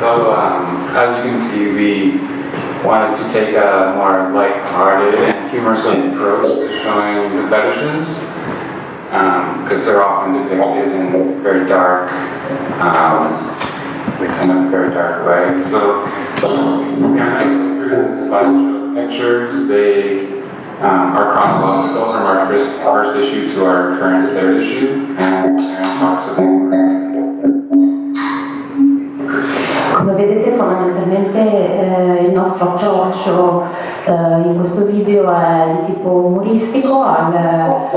So, as you can see, we wanted to take a more light-hearted and humorous approach to showing the fetishes, because they're often depicted in very dark, in a very dark way. So, through the slideshow pictures, they are chronological from our first issue to our current third issue, and Erin talks a bit more. Come vedete, fondamentalmente il nostro approccio in questo video è di tipo umoristico ai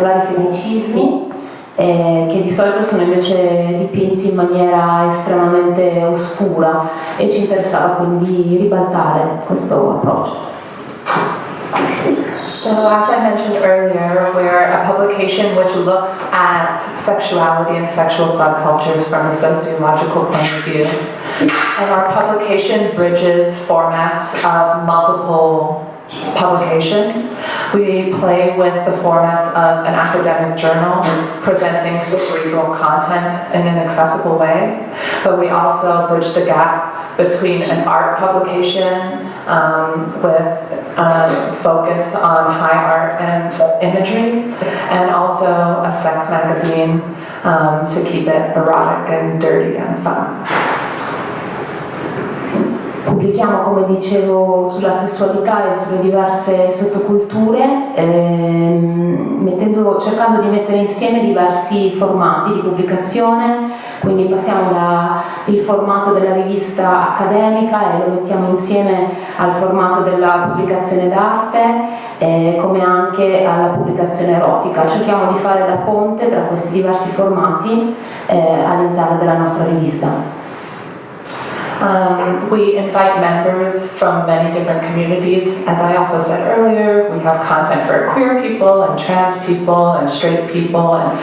vari feticismi, che di solito sono invece dipinti in maniera estremamente oscura, e ci interessava quindi ribaltare questo approccio. So, as I mentioned earlier, we're a publication which looks at sexuality and sexual subcultures from a sociological point of view. And our publication bridges formats of multiple publications. We play with the formats of an academic journal presenting cerebral content in an accessible way, but we also bridge the gap between an art publication with focus on high art and imagery, and also a sex magazine to keep it erotic and dirty and fun. Pubblichiamo, come dicevo, sulla sessualità e sulle diverse sottoculture, cercando di mettere insieme diversi formati di pubblicazione, quindi passiamo dal formato della rivista accademica e lo mettiamo insieme al formato della pubblicazione d'arte, come anche alla pubblicazione erotica. Cerchiamo di fare da ponte tra questi diversi formati all'interno della nostra rivista. We invite members from many different communities. As I also said earlier, we have content for queer people and trans people and straight people and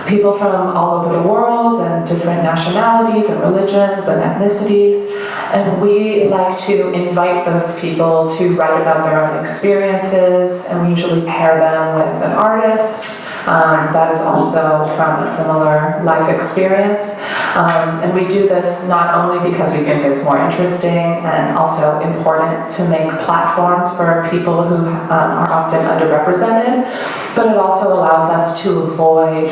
people from all over the world and different nationalities and religions and ethnicities. And we like to invite those people to write about their own experiences, and we usually pair them with an artist that is also from a similar life experience. And we do this not only because we think it's more interesting and also important to make platforms for people who are often underrepresented, but it also allows us to avoid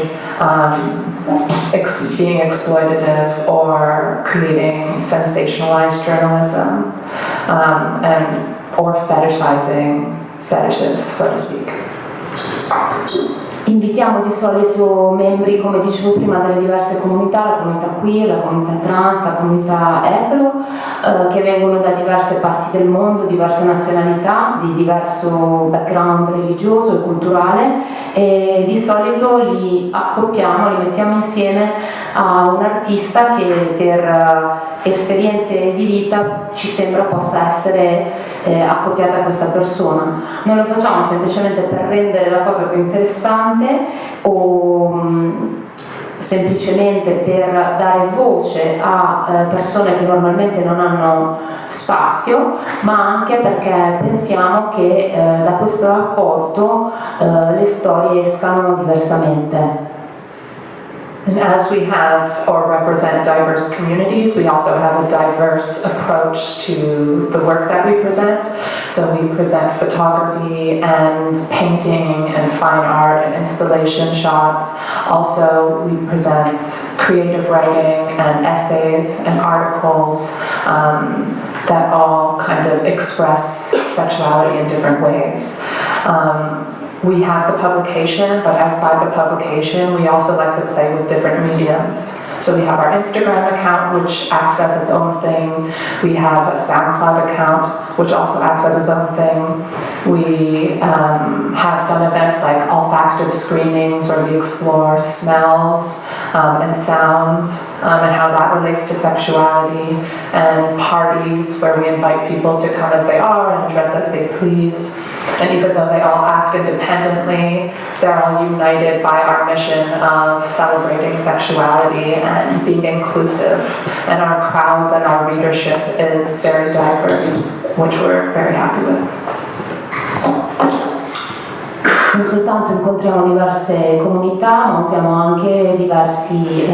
being exploitative or creating sensationalized journalism or fetishizing fetishes, so to speak. Invitiamo di solito membri, come dicevo prima, delle diverse comunità, la comunità queer, la comunità trans, la comunità etero, che vengono da diverse parti del mondo, diverse nazionalità, di diverso background religioso e culturale, e di solito li accoppiamo, li mettiamo insieme a un artista che per esperienze di vita ci sembra possa essere accoppiata a questa persona. Non lo facciamo semplicemente per rendere la cosa più interessante o semplicemente per dare voce a persone che normalmente non hanno spazio, ma anche perché pensiamo che da questo rapporto le storie escano diversamente. And as we have or represent diverse communities, we also have a diverse approach to the work that we present. So we present photography and painting and fine art and installation shots. Also, we present creative writing and essays and articles that all kind of express sexuality in different ways. We have the publication, but outside the publication, we also like to play with different mediums. So we have our Instagram account, which acts as its own thing. We have a SoundCloud account, which also acts as its own thing. We have done events like olfactive screenings, where we explore smells and sounds and how that relates to sexuality, and parties where we invite people to come as they are and dress as they please. And even though they all act independently, they're all united by our mission of celebrating sexuality and being inclusive. And our crowds and our readership is very diverse, which we're very happy with. non soltanto incontriamo diverse comunità, ma usiamo anche diversi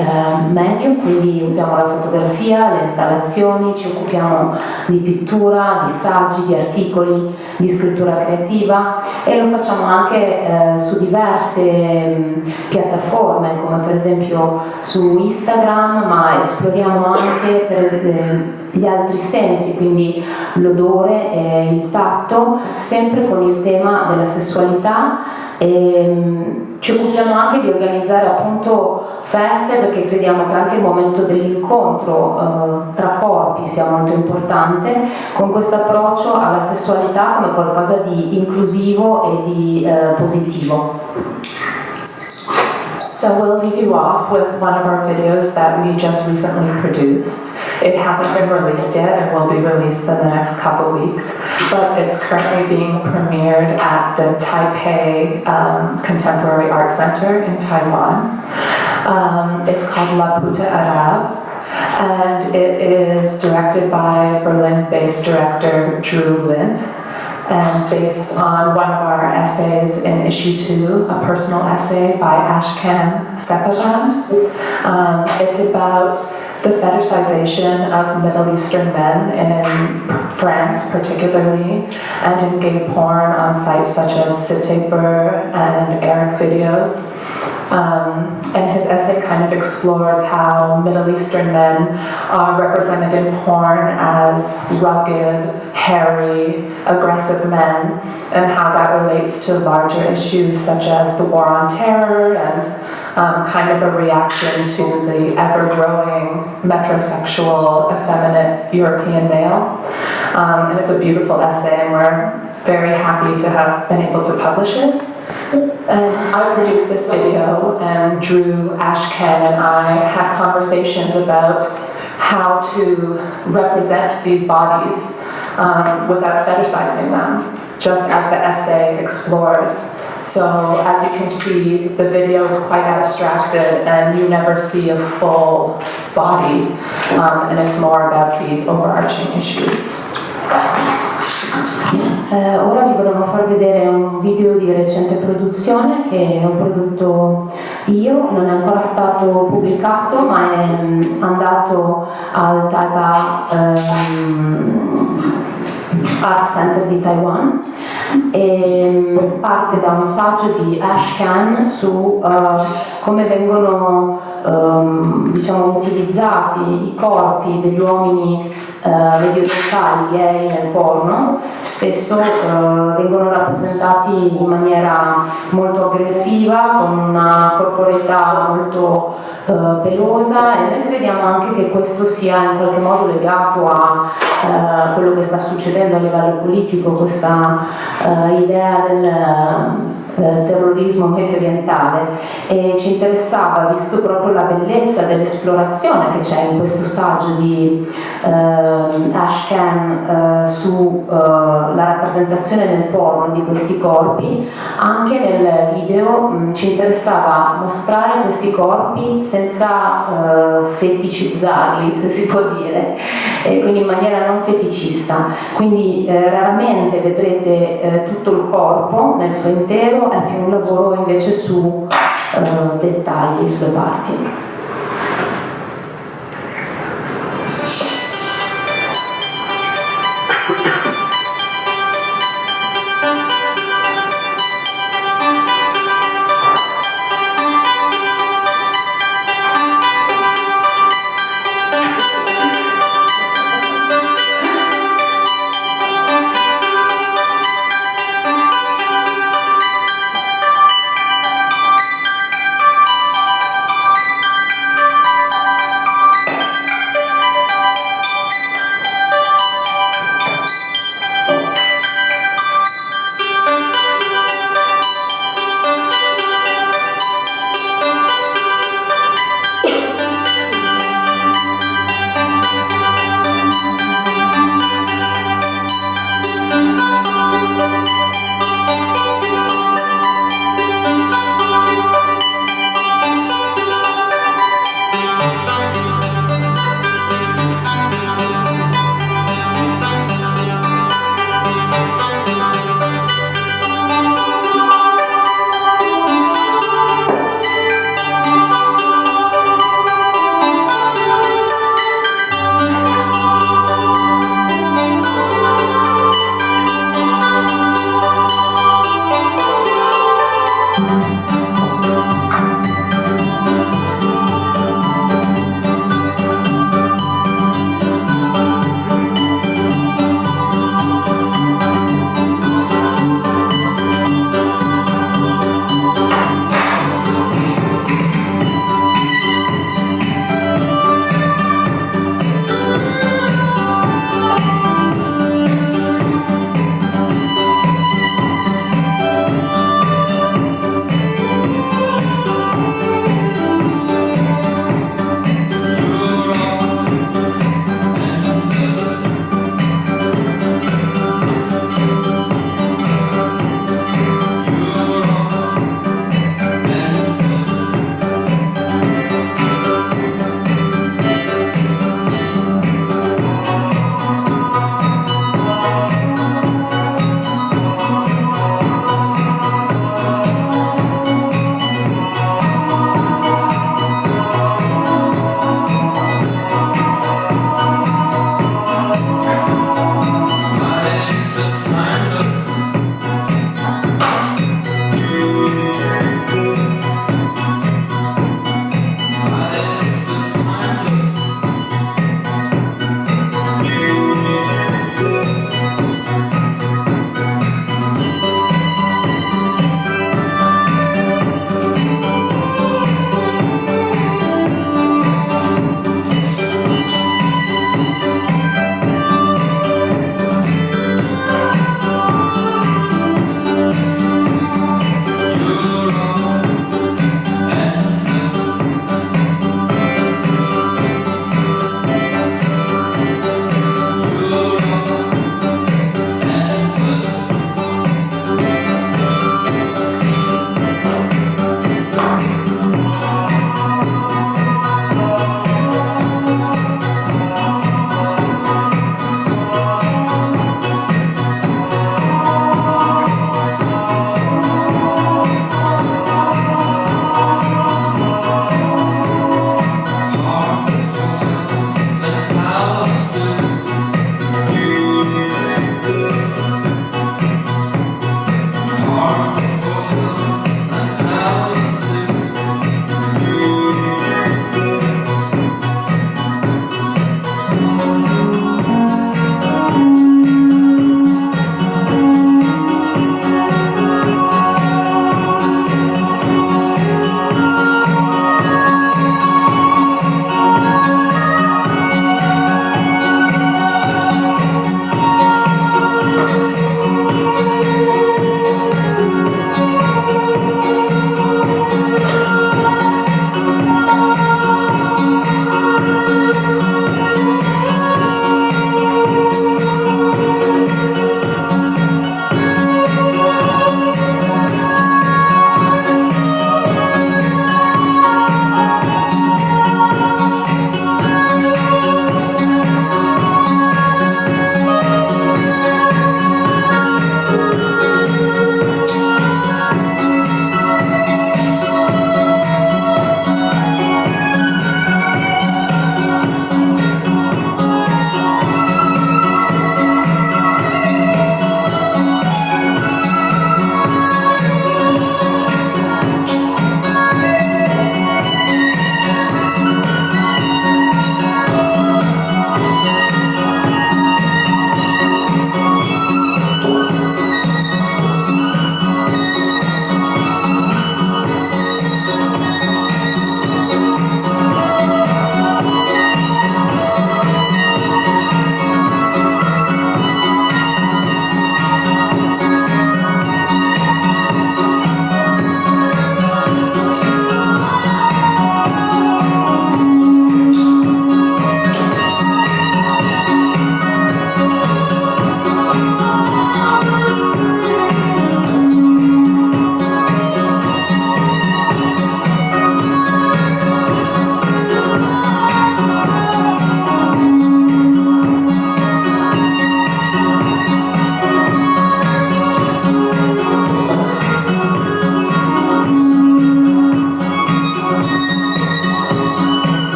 medium, quindi usiamo la fotografia, le installazioni, ci occupiamo di pittura, di saggi, di articoli, di scrittura creativa e lo facciamo anche su diverse piattaforme, come per esempio su Instagram, ma esploriamo anche per esempio gli altri sensi, quindi l'odore e il tatto, sempre con il tema della sessualità. E ci occupiamo anche di organizzare appunto feste, perché crediamo che anche il momento dell'incontro tra corpi sia molto importante, con questo approccio alla sessualità come qualcosa di inclusivo e di positivo. So we'll leave you off with one of our videos that we just recently produced. It hasn't been released yet and will be released in the next couple weeks, but it's currently being premiered at the Taipei Contemporary Art Center in Taiwan. It's called La Puta Arab, and it is directed by Berlin-based director Drew Lind, and based on one of our essays in issue 2, a personal essay by Ashkan Sepaband. It's about the fetishization of Middle Eastern men in France particularly, and in gay porn on sites such as Sitebur and Eric Videos. And his essay kind of explores how Middle Eastern men are represented in porn as rugged, hairy, aggressive men, and how that relates to larger issues such as the war on terror and kind of a reaction to the ever-growing metrosexual, effeminate European male. And it's a beautiful essay, and we're very happy to have been able to publish it. And I produced this video, and Drew, Ashkan, and I had conversations about how to represent these bodies without fetishizing them, just as the essay explores. So as you can see, the video is quite abstracted and you never see a full body, and it's more about these overarching issues. Ora vi volevo far vedere un video di recente produzione che ho prodotto io, non è ancora stato pubblicato, ma è andato al Taipei Art Center di Taiwan e parte da un saggio di Ashkan su come vengono diciamo utilizzati i corpi degli uomini mediorientali gay nel porno. Spesso vengono rappresentati in maniera molto aggressiva, con una corporeità molto pelosa, e noi crediamo anche che questo sia in qualche modo legato a quello che sta succedendo a livello politico, questa idea del terrorismo mediorientale, e ci interessava, visto proprio la bellezza dell'esplorazione che c'è in questo saggio di Ashkan su la rappresentazione nel porno di questi corpi. Anche nel video ci interessava mostrare questi corpi senza feticizzarli, se si può dire, e quindi in maniera non feticista. Quindi raramente vedrete tutto il corpo nel suo intero, è più un lavoro invece su dettagli, sulle parti.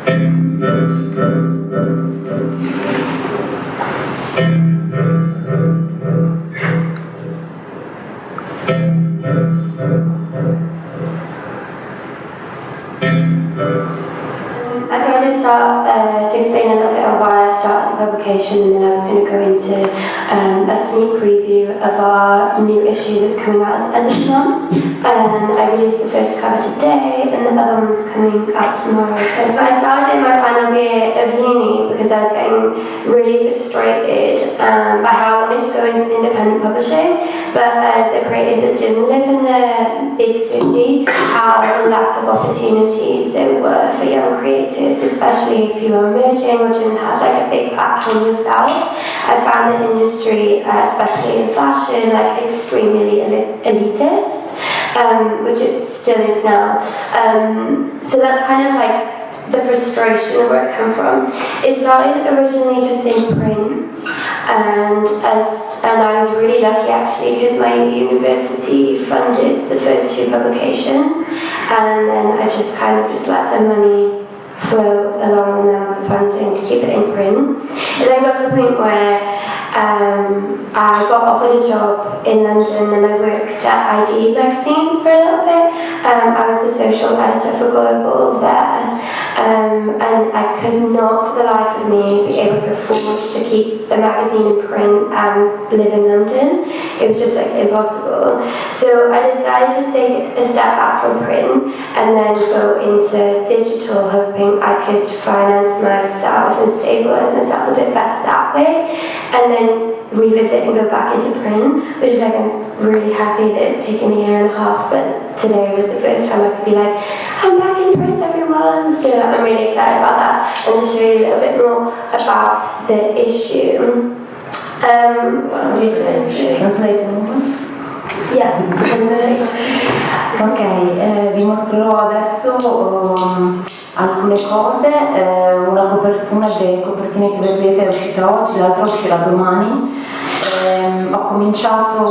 I thought I'd just start to explain a little bit on why I started the publication, and then I was going to go into a sneak preview of our new issue that's coming out at the end of the month. And I released the first cover today, and the other one's coming out tomorrow. So I started in my final year of uni because I was getting really frustrated by how I wanted to go into independent publishing, but as a creative that didn't live in a big city, how the lack of opportunities there were for young creatives, especially if you were emerging or didn't have like a big platform yourself. I found the industry, especially in fashion, like extremely elitist, which it still is now. So that's kind of like the frustration of where it came from. It started originally just in print, and I was really lucky actually because my university funded the first 2 publications, and then I just kind of just let the money flow along with the funding to keep it in print. It then got to the point where I got offered a job in London, and I worked at ID magazine for a little bit. I was the social editor for Global there, and I could not for the life of me be able to afford to keep the magazine in print and live in London. It was just like impossible. So I decided to take a step back from print and then go into digital, hoping I could finance myself and stabilize myself a bit better that way, and then revisit and go back into print, which is like I'm really happy that it's taken a year and a half, but today was the first time I could be like, I'm back in print, everyone. So I'm really excited about that, and to show you a little bit more about the issue. Ok, vi mostrerò adesso alcune cose. Una delle copertine che vedete è uscita oggi, l'altra uscirà domani. Ho cominciato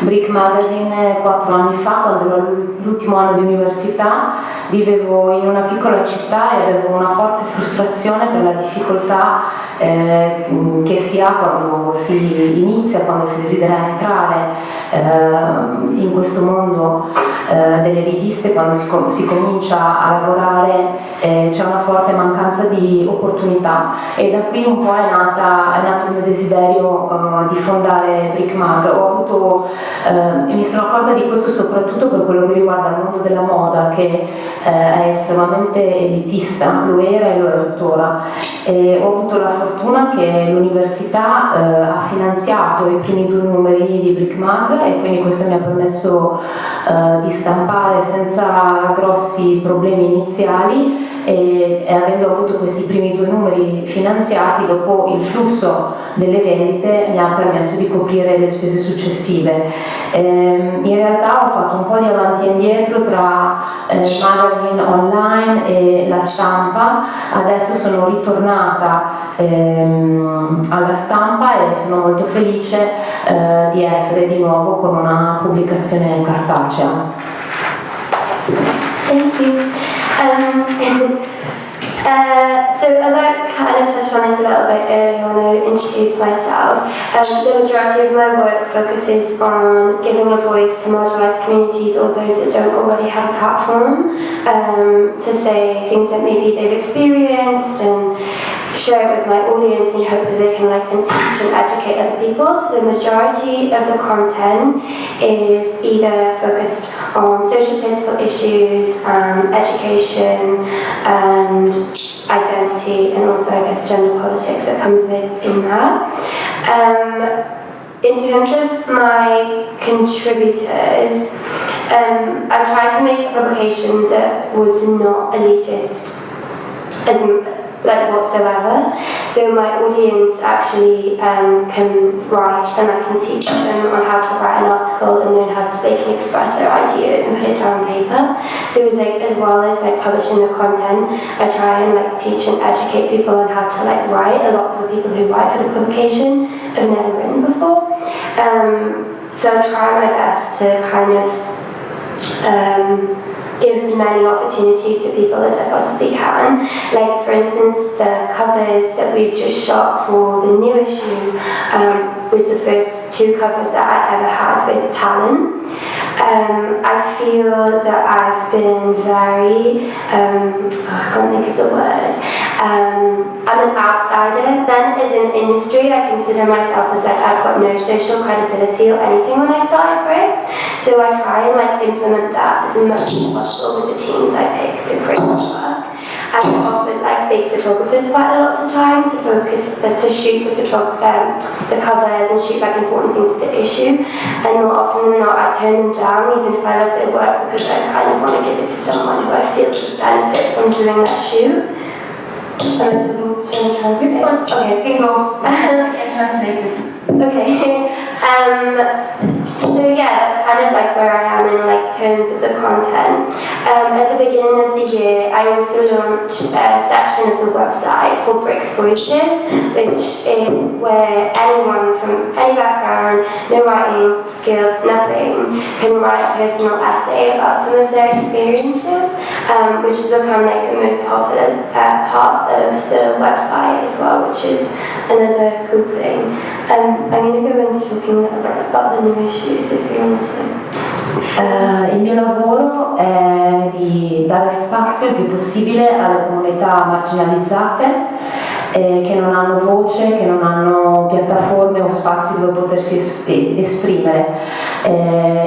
Brick Magazine 4 anni fa, quando ero l'ultimo anno di università. Vivevo in una piccola città e avevo una forte frustrazione per la difficoltà che si ha quando si inizia, quando si desidera entrare in questo mondo delle riviste, quando si comincia a lavorare, c'è una forte mancanza di opportunità, e da qui un po' è nato il mio desiderio di fondare Brick Mag. E mi sono accorta di questo soprattutto per quello che riguarda il mondo della moda, che è estremamente elitista, lo era e lo è tuttora. E ho avuto la fortuna che l'università ha finanziato i primi 2 numeri di Brick Mag, e quindi questo mi ha permesso di stampare senza grossi problemi iniziali, e avendo avuto questi primi 2 numeri finanziati, dopo il flusso delle vendite mi ha permesso di coprire le spese successive. In realtà ho fatto un po' di avanti e indietro tra magazine online e la stampa. Adesso sono ritornata alla stampa e sono molto felice di essere di nuovo con una pubblicazione cartacea. Thank you. So as I kind of touched on this a little bit earlier when I introduced myself, the majority of my work focuses on giving a voice to marginalised communities or those that don't already have a platform, to say things that maybe they've experienced and share it with my audience in hope that they can teach and educate other people. So the majority of the content is either focused on social political issues, education, and identity, and also I guess gender politics that comes in that. In terms of my contributors, I tried to make a publication that was not elitist whatsoever. So my audience actually can write, and I can teach them on how to write an article and learn how they can express their ideas and put it down on paper. So it was as well as publishing the content, I try and teach and educate people on how to write. A lot of the people who write for the publication have never written before. So I try my best to kind of give as many opportunities to people as I possibly can. Like, for instance, the covers that we've just shot for the new issue was the first 2 covers that I ever had with talent. I feel that I've been very, I can't think of the word, I'm an outsider. Then as an industry, I consider myself as like I've got no social credibility or anything when I started Bricks. So I try and like implement that as much as possible with the teams I pick to create the work. I've offered like big photographers quite a lot of the time to focus, to shoot the covers and shoot like important things for the issue. And more often than not, I turn them down even if I love their work, because I kind of want to give it to someone who I feel would benefit from doing that shoot. Am I talking? Should I translate? Okay, can go. I translated. Okay. So yeah, that's kind of like where I am in like terms of the content. At the beginning of the year, I also launched a section of the website called Bricks Voices, which is where anyone from any background, no writing skills, nothing, can write a personal essay about some of their experiences, which has become like the most popular part of the website as well, which is another cool thing. I'm going to go into talking about the new issues if you want to. Il mio lavoro è di dare spazio il più possibile alle comunità marginalizzate che non hanno voce, che non hanno piattaforme o spazi dove potersi esprimere.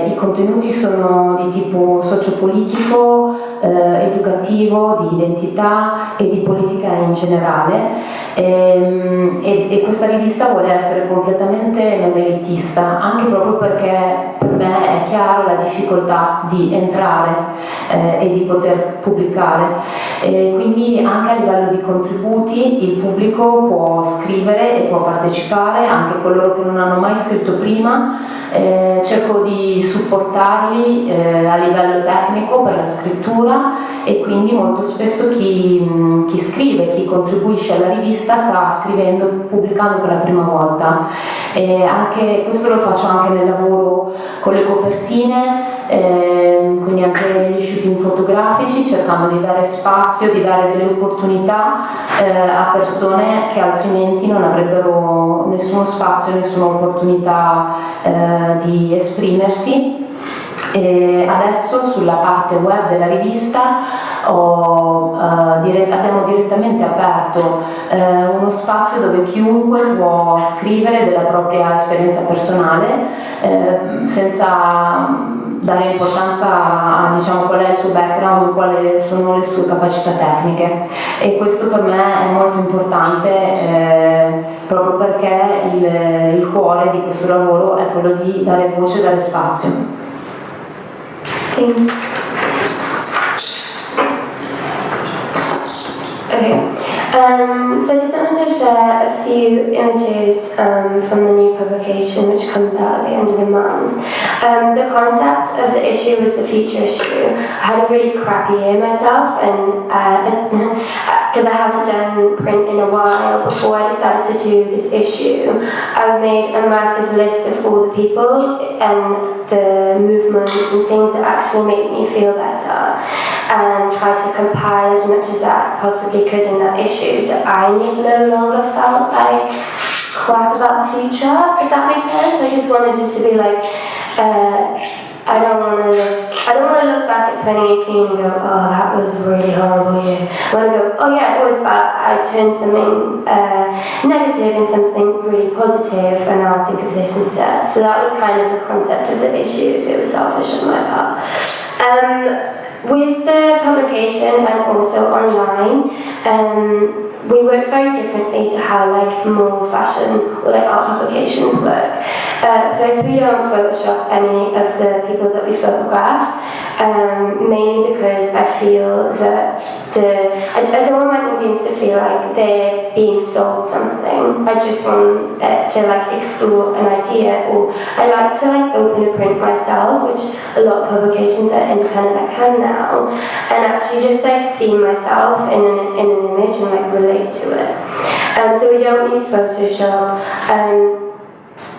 I contenuti sono di tipo sociopolitico, educativo, di identità e di politica in generale, e questa rivista vuole essere completamente non elitista, anche proprio perché per me è chiaro la difficoltà di entrare e di poter pubblicare, quindi anche a livello di contributi il pubblico può scrivere e può partecipare, anche coloro che non hanno mai scritto prima. Cerco di supportarli a livello tecnico per la scrittura, e quindi molto spesso chi scrive, chi contribuisce alla rivista sta scrivendo, pubblicando per la prima volta, e anche questo lo faccio anche nel lavoro con le copertine, quindi anche negli shooting fotografici, cercando di dare spazio, di dare delle opportunità a persone che altrimenti non avrebbero nessuno spazio, nessuna opportunità di esprimersi. E adesso sulla parte web della rivista abbiamo direttamente aperto uno spazio dove chiunque può scrivere della propria esperienza personale, senza dare importanza a qual è il suo background, quali sono le sue capacità tecniche, e questo per me è molto importante, proprio perché il cuore di questo lavoro è quello di dare voce e dare spazio. Thanks. Okay, so I just wanted to share a few images from the new publication, which comes out at the end of the month. The concept of the issue was the future issue. I had a really crappy year myself, and because I haven't done print in a while, before I decided to do this issue, I made a massive list of all the people and the movements and things that actually make me feel better, and tried to compile as much as I possibly could in that issue, so I no longer felt like crap about the future, if that makes sense. I just wanted it to be like, I don't want to look back at 2018 and go, oh, that was a really horrible year. I want to go, oh yeah, it was bad. I turned something negative into something really positive, and now I'll think of this instead. So that was kind of the concept of the issue, so it was selfish on my part. With the publication and also online, we work very differently to how like more fashion or like art publications work. First, we don't Photoshop any of the people that we photograph, mainly because I feel that I don't want my audience to feel like they're being sold something. I just want to like explore an idea, or I like to like open a print myself, which a lot of publications that are independent can now, and actually just like see myself in an image and like relate to it. So we don't use Photoshop.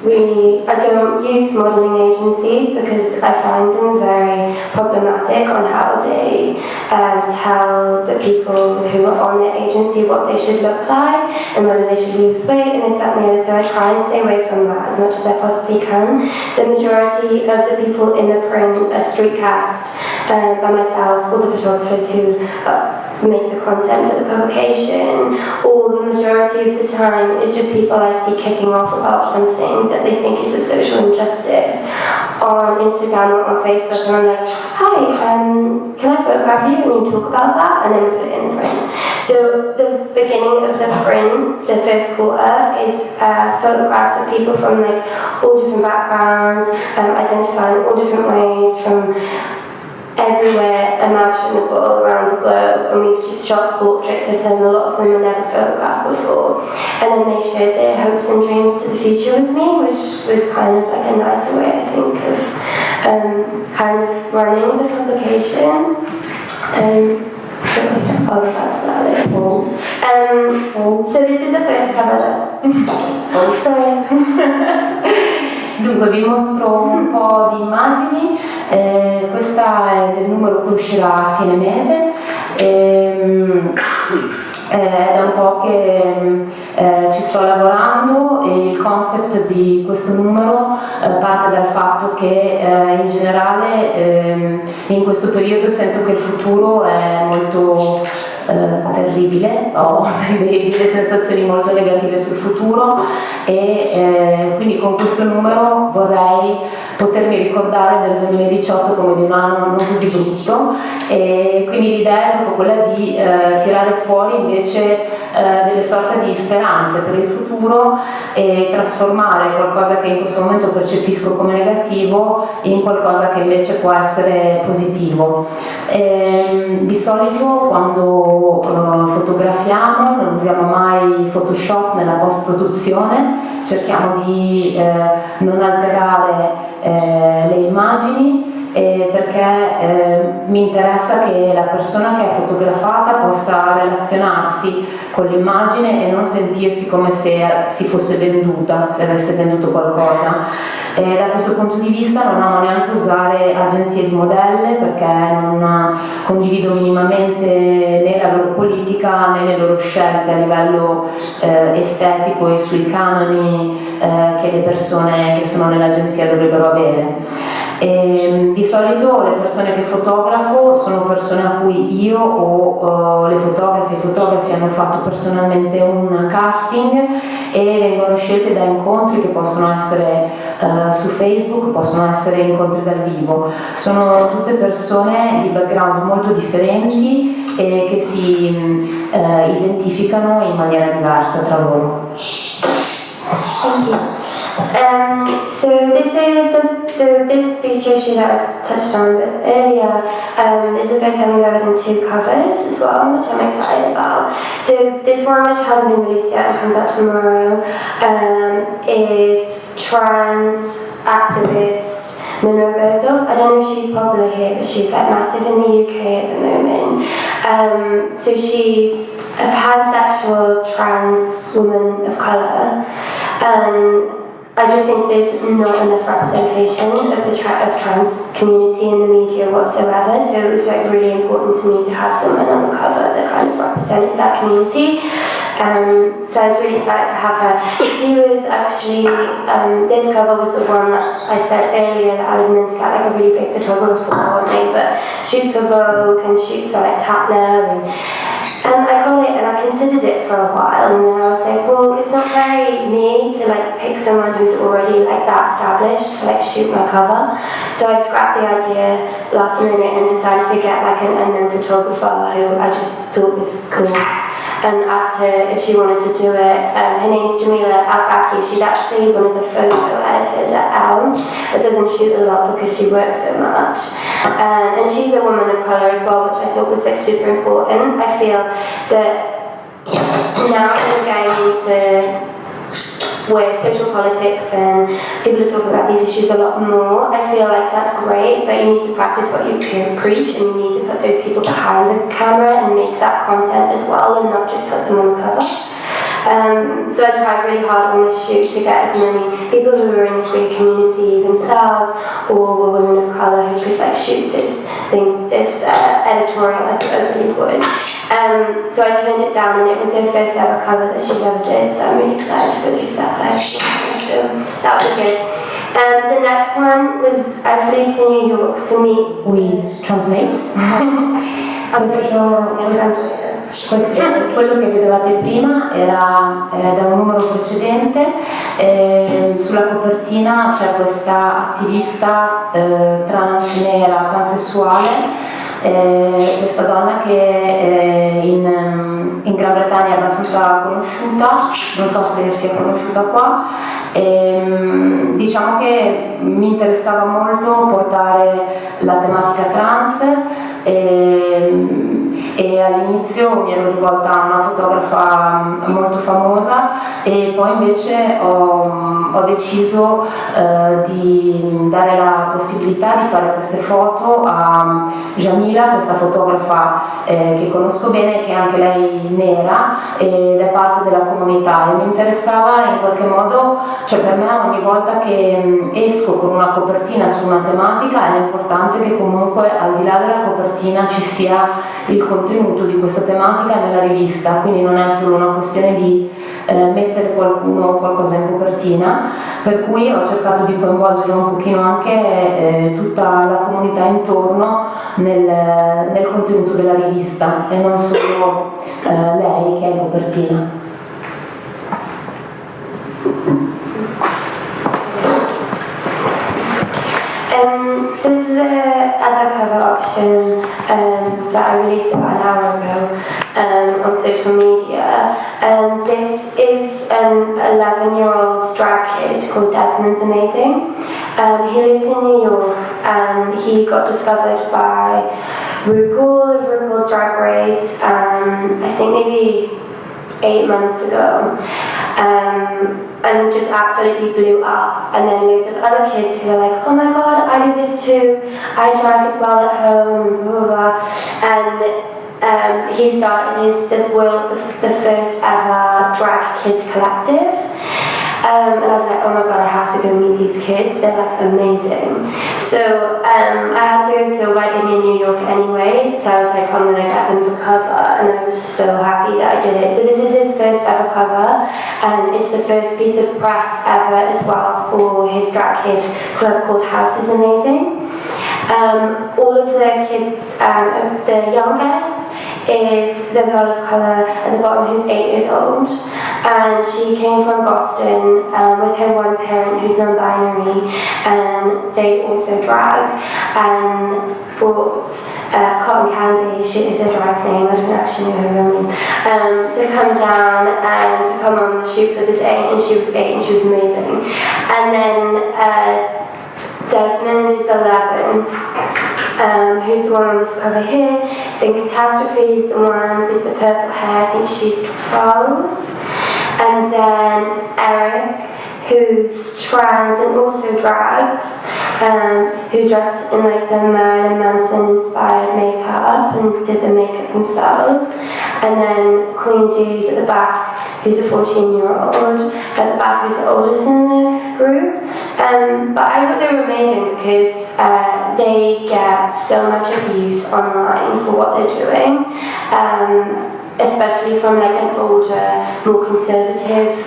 I don't use modelling agencies because I find them very problematic on how they tell the people who are on their agency what they should look like and whether they should lose weight and this, that and the other, so I try and stay away from that as much as I possibly can. The majority of the people in the print are street cast by myself, or the photographers who make the content for the publication, or the majority of the time is just people I see kicking off about something that they think is a social injustice on Instagram or on Facebook, and I'm like, hi, can I photograph you? And you talk about that, and then we put it in the print. So the beginning of the print, the first quarter, is photographs of people from like all different backgrounds, identifying all different ways from everywhere imaginable around the globe, and we've just shot portraits of them. A lot of them were never photographed before, and then they shared their hopes and dreams to the future with me, which was kind of like a nicer way, I think, of kind of running the publication. I'll go back to that later. So this is the first cover. Sorry. Dunque vi mostro un po' di immagini, questa è del numero che uscirà a fine mese, è un po' che ci sto lavorando e il concept di questo numero parte dal fatto che in generale in questo periodo sento che il futuro è molto terribile, ho delle sensazioni molto negative sul futuro e quindi con questo numero vorrei potermi ricordare del 2018 come di un anno non così brutto, e quindi l'idea è proprio quella di tirare fuori invece delle sorte di speranze per il futuro e trasformare qualcosa che in questo momento percepisco come negativo in qualcosa che invece può essere positivo. Di solito quando fotografiamo non usiamo mai Photoshop nella post-produzione, cerchiamo di non alterare le immagini perché mi interessa che la persona che è fotografata possa relazionarsi con l'immagine e non sentirsi come se si fosse venduta, se avesse venduto qualcosa. Da questo punto di vista non amo neanche usare agenzie di modelle perché non condivido minimamente né la loro politica né le loro scelte a livello estetico e sui canoni che le persone che sono nell'agenzia dovrebbero avere. Di solito le persone che fotografo sono persone a cui io o le fotografe e i fotografi hanno fatto personalmente un casting e vengono scelte da incontri che possono essere su Facebook, possono essere incontri dal vivo. Sono tutte persone di background molto differenti e che si identificano in maniera diversa tra loro. Thank you. So this feature shoot that was touched on a bit earlier, is the first time we've ever done 2 covers as well, which I'm excited about. So this one, which hasn't been released yet and comes out tomorrow, is trans activist Monroe Bergdorf. I don't know if she's popular here, but she's like massive in the UK at the moment. So she's a pansexual trans woman of colour, and I just think there's not enough representation of the trans community in the media whatsoever, so it was like really important to me to have someone on the cover that kind of represented that community. So I was really excited to have her. She was actually, this cover was the one that I said earlier that I was meant to get like a really big photographer for me, but shoots for Vogue and shoots for like Tatler, and I got it and I considered it for a while, and then I was like, well, it's not very me to like pick someone who's already like that established to like shoot my cover. So I scrapped the idea last minute and decided to get like an unknown photographer who I just thought was cool, and asked her if she wanted to do it. Her name's Jamila Al-Faki. She's actually one of the photo editors at Elm, but doesn't shoot a lot because she works so much. And she's a woman of colour as well, which I thought was like super important. I feel that now that we're getting into where social politics and people are talking about these issues a lot more, I feel like that's great, but you need to practice what you preach, and you need to put those people behind the camera and make that content as well, and not just put them on the cover. So I tried really hard on this shoot to get as many people who were in the queer community themselves or were women of colour who could like shoot this editorial. I thought that was really important. So I turned it down, and it was her first ever cover that she'd ever did, so I'm really excited to release that first. So that was good. The next one was I flew to New York to meet. We translate. Quello che vedevate prima era da un numero precedente, sulla copertina c'è questa attivista trans nera, pansessuale, questa donna che in Gran Bretagna è abbastanza conosciuta, non so se sia conosciuta qua. Diciamo che mi interessava molto portare la tematica trans e all'inizio mi ero rivolta a una fotografa molto famosa e poi invece ho deciso di dare la possibilità di fare queste foto a Jamila, questa fotografa che conosco bene, che è anche lei nera ed è parte della comunità, e mi interessava in qualche modo, cioè per me ogni volta che esco con una copertina su una tematica è importante che comunque al di là della copertina ci sia il contenuto di questa tematica nella rivista, quindi non è solo una questione di mettere qualcosa in copertina, per cui ho cercato di coinvolgere un pochino anche tutta la comunità intorno nel contenuto della rivista e non solo lei che è in copertina. So this is the other cover option that I released about an hour ago on social media. This is an 11-year-old drag kid called Desmond's Amazing. He lives in New York and he got discovered by RuPaul of RuPaul's Drag Race, I think maybe 8 months ago. And just absolutely blew up, and then loads of other kids who were like, oh my god, I do this too, I drag as well at home, blah blah blah. And he started the first ever drag kid collective. And I was like, oh my god, I have to go meet these kids, they're like amazing. So I had to go to a wedding in New York anyway, so I was like, I'm gonna get them for cover, and I was so happy that I did it. So this is his first ever cover, and it's the first piece of press ever as well for his drag kid club called House is Amazing. All of the kids, the youngest is the girl of colour at the bottom who's 8 years old, and she came from Boston with her one parent who's non-binary, and they also drag, and brought Cotton Candy, she is her drag's name, I don't actually know her real name, to come down and to come on the shoot for the day, and she was 8 and she was amazing. And then Desmond is 11, who's the one on this cover here. Then Catastrophe is the one with the purple hair, I think she's 12. And then Erin, who's trans and also drags, who dressed in like the Marilyn Manson inspired makeup and did the makeup themselves. And then Queen D's at the back, who's a 14-year-old, at the back who's the oldest in the group. But I thought they were amazing because they get so much abuse online for what they're doing, especially from like an older, more conservative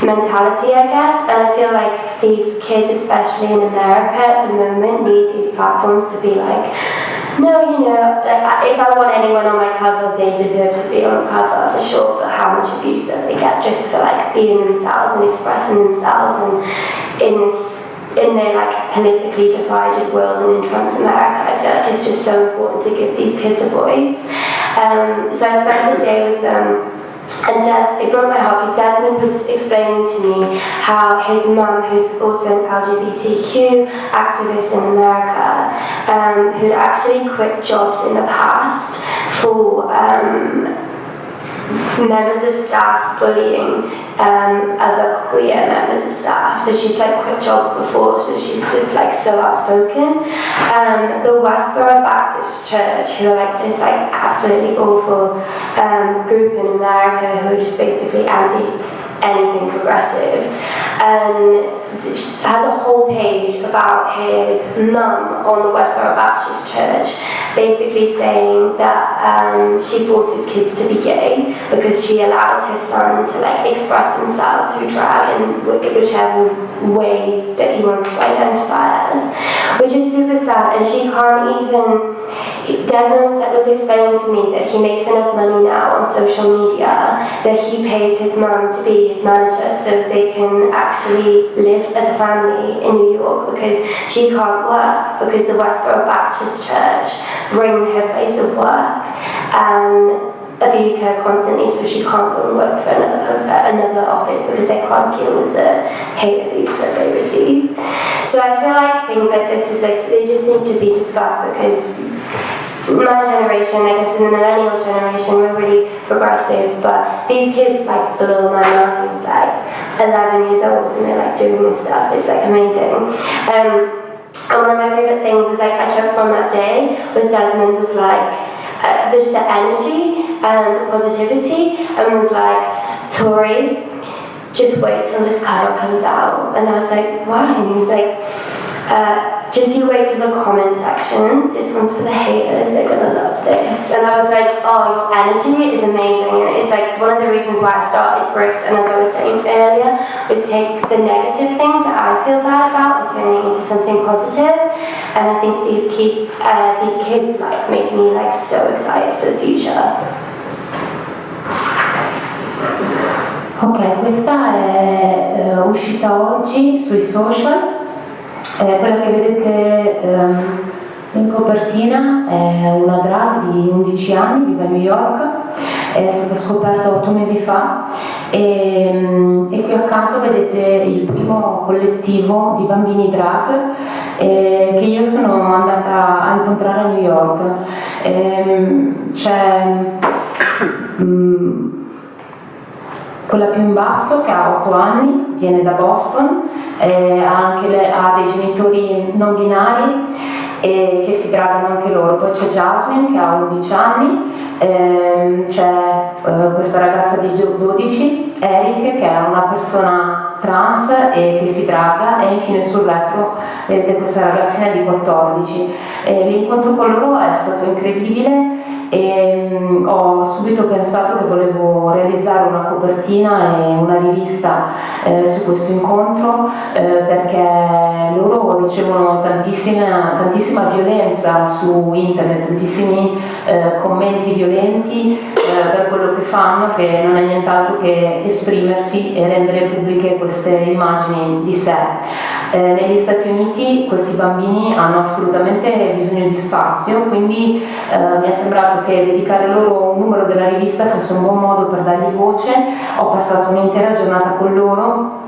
mentality, I guess. And I feel like these kids, especially in America at the moment, need these platforms to be like, no, you know, like, if I want anyone on my cover, they deserve to be on the cover for sure, for how much abuse that they get just for like being themselves and expressing themselves, and in their like politically divided world and in Trump's America, I feel like it's just so important to give these kids a voice. So I spent the day with them. And it broke my heart because Desmond was explaining to me how his mum, who's also an LGBTQ activist in America, who'd actually quit jobs in the past for members of staff bullying other queer members of staff. So she's like quit jobs before, so she's just like so outspoken. The Westboro Baptist Church, who are like this like absolutely awful group in America who are just basically anti-anything progressive, and has a whole page about his mum on the Westboro Baptist Church, basically saying that she forces kids to be gay because she allows her son to like express himself through drag in whichever way that he wants to identify as, which is super sad. And she can't even. Desmond was explaining to me that he makes enough money now on social media that he pays his mum to be his manager so they can actually live as a family in New York, because she can't work because the Westboro Baptist Church bring her place of work and abuse her constantly, so she can't go and work for another office because they can't deal with the hate abuse that they receive. So I feel like things like this is like they just need to be discussed, because my generation, I guess in the millennial generation, we're really progressive, but these kids like blow my mind, like 11 years old, and they're like doing this stuff. It's like amazing. And one of my favorite things is like I took from that day was Desmond was like there's the energy and the positivity, and was like, Tori, just wait till this cover comes out. And I was like, why? And he was like, just you wait till the comment section. This one's for the haters, they're gonna love this. And I was like, oh, your energy is amazing. And it's like one of the reasons why I started Bricks, and as I was saying earlier, was take the negative things that I feel bad about and turn it into something positive. And I think these kids like make me like so excited for the future. Ok, questa è uscita oggi sui social. Quella che vedete in copertina è una drag di 11 anni, vive a New York, è stata scoperta 8 mesi fa e qui accanto vedete il primo collettivo di bambini drag che io sono andata a incontrare a New York. C'è quella più in basso che ha 8 anni, viene da Boston, ha dei genitori non binari che si dragano anche loro. Poi c'è Jasmine che ha 11 anni, c'è questa ragazza di 12, Eric che è una persona trans e che si draga, e infine sul retro vedete questa ragazzina di 14. L'incontro con loro è stato incredibile e ho subito pensato che volevo realizzare una copertina e una rivista su questo incontro perché loro ricevono tantissima violenza su internet, tantissimi commenti violenti per quello che fanno, che non è nient'altro che esprimersi e rendere pubbliche queste immagini di sé. Negli Stati Uniti questi bambini hanno assolutamente bisogno di spazio, quindi mi è sembrato che dedicare loro un numero della rivista fosse un buon modo per dargli voce. Ho passato un'intera giornata con loro.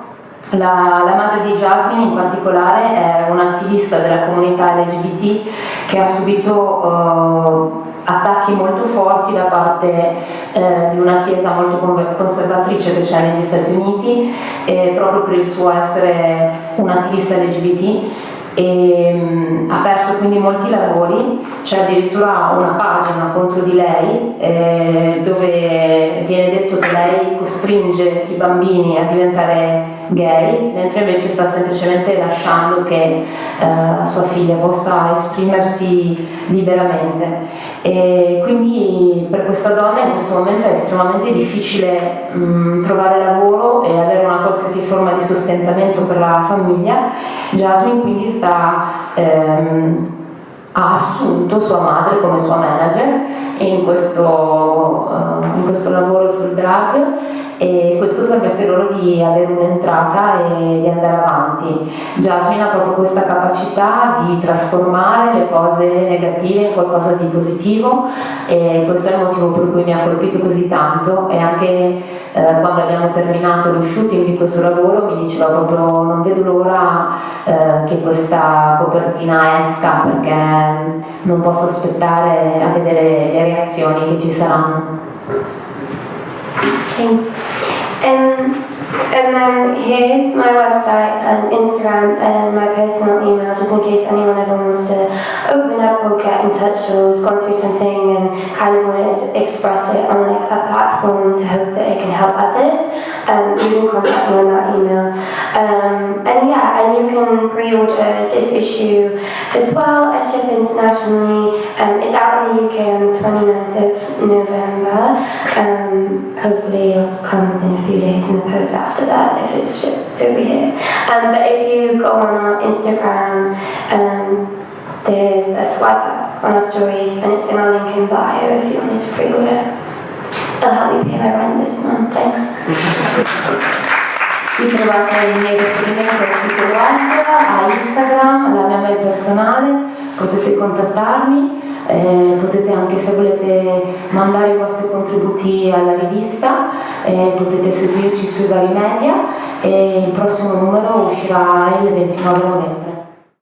La madre di Jasmine in particolare è un'attivista della comunità LGBT che ha subito attacchi molto forti da parte di una chiesa molto conservatrice che c'è negli Stati Uniti, proprio per il suo essere un'attivista LGBT, e ha perso quindi molti lavori. C'è addirittura una pagina contro di lei dove viene detto che lei costringe i bambini a diventare gay, mentre invece sta semplicemente lasciando che sua figlia possa esprimersi liberamente. E quindi per questa donna in questo momento è estremamente difficile trovare lavoro e avere una qualsiasi forma di sostentamento per la famiglia. Jasmine quindi ha assunto sua madre come sua manager in questo lavoro sul drag, e questo permette loro di avere un'entrata e di andare avanti. Jasmine ha proprio questa capacità di trasformare le cose negative in qualcosa di positivo, e questo è il motivo per cui mi ha colpito così tanto. E anche quando abbiamo terminato lo shooting di questo lavoro mi diceva proprio non vedo l'ora che questa copertina esca, perché non posso aspettare a vedere le reazioni che ci saranno. Thanks. And then here's my website and Instagram and my personal email, just in case anyone ever wants to open up or get in touch or has gone through something and kind of want to express it on like a platform to hope that it can help others. You can contact me on that email. And yeah, and you can pre-order this issue as well as ship internationally. It's out in the UK on the 29th of November. Hopefully it'll come within a few days in the post after that if it's shipped over here. But if you go on our Instagram, there's a swipe up on our stories and it's in our link in bio if you wanted to pre-order. It'll help me pay my rent this month, thanks. Vi trovate i miei riferimenti al sito web, a Instagram, la mia mail personale, potete contattarmi, potete anche, se volete, mandare i vostri contributi alla rivista, potete seguirci sui vari media e il prossimo numero uscirà il 29 novembre.